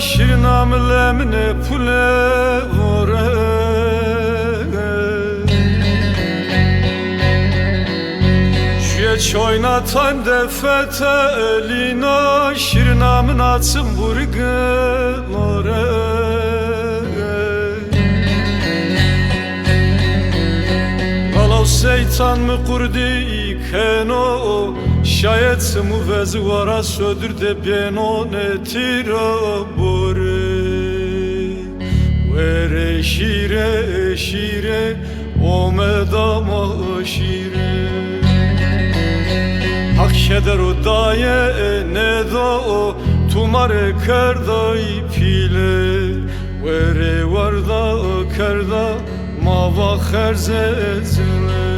Şirnam lemne pule vore Şuye çoynatan defete elina Şirnamın atsın burgılore Valav şeytan mı kurdi keno Şayet mu vezvara södür de beno netira bore Vere şire şire omedama şire Hak şeder o daye ne da o tumare kerdai pile Vere varda kerda mava kherzezle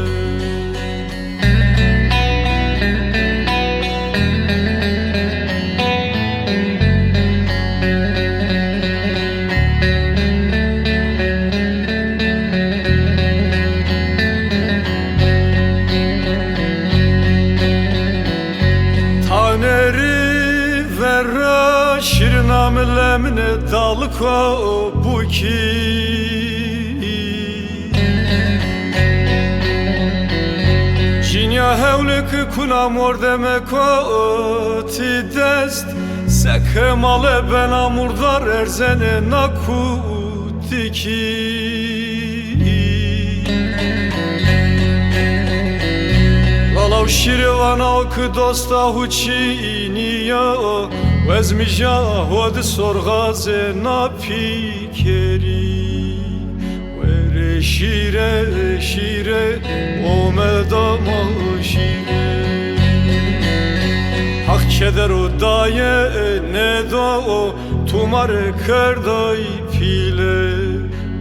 Şirnam lemne dalka buki Jinya hevlek kuna mordemeko ti dest Sekhe male bena murdar erzene nakutiki Valav şirvana ok dosta huçiniya Vezmija hod sorgaze napikeri Vere şire şire omedama şire Hak keder o daye ne da o tumare kerdai pile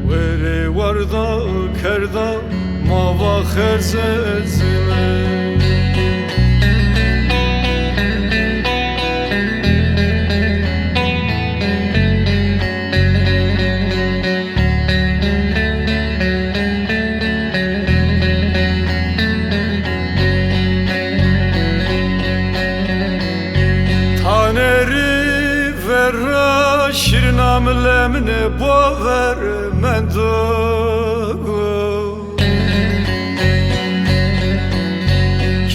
Vere varda kerda mava kherzezle Şirnam lemne bover mendo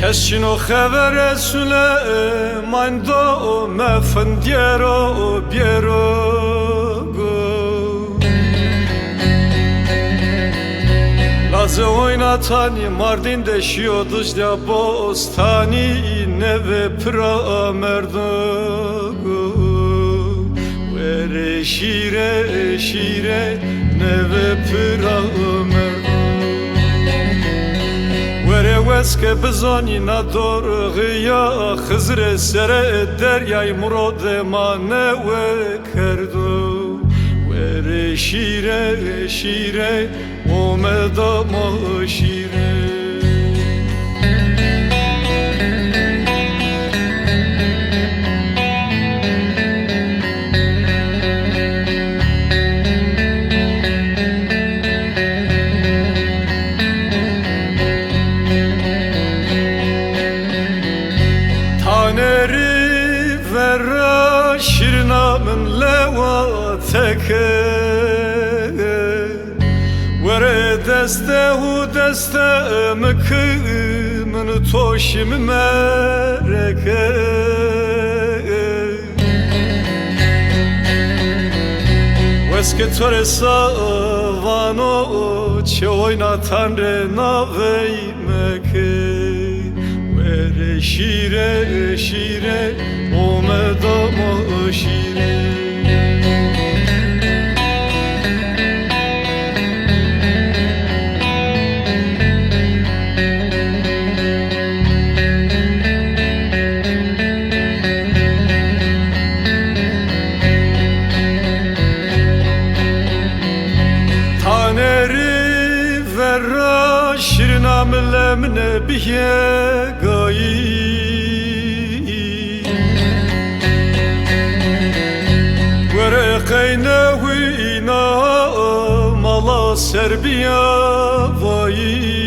Kesçin o xevere Süleyman da o mefendiero biero Lazı oynatani Mardin'de şiyo dışda bostani neve pra merdo Vere şire şire neve pıra merdo Vere veske bezani nador gıya Hızre sere deryay murode mane ve kerdo Vere şire şire omedama şire Şirnamın levateke Vere deste hu deste mekımın toşim mereke Veske tore savano çe oynatan re navey meke Vere şire şire omedama şire را شیرنام لمنه بیه گایی وره قینه وینا مالا سربیا وایی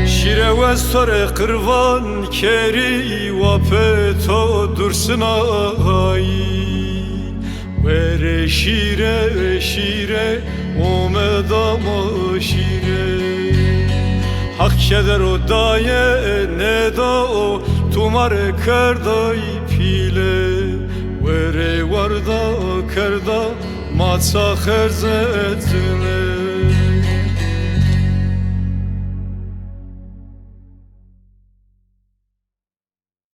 شیره و سر قروان کری و پتو درسن آهایی وره شیره شیره اومدام شیره حق کدر و دایه ندا تو مر کردای پیله وره وردا کردا ماتسا خرزت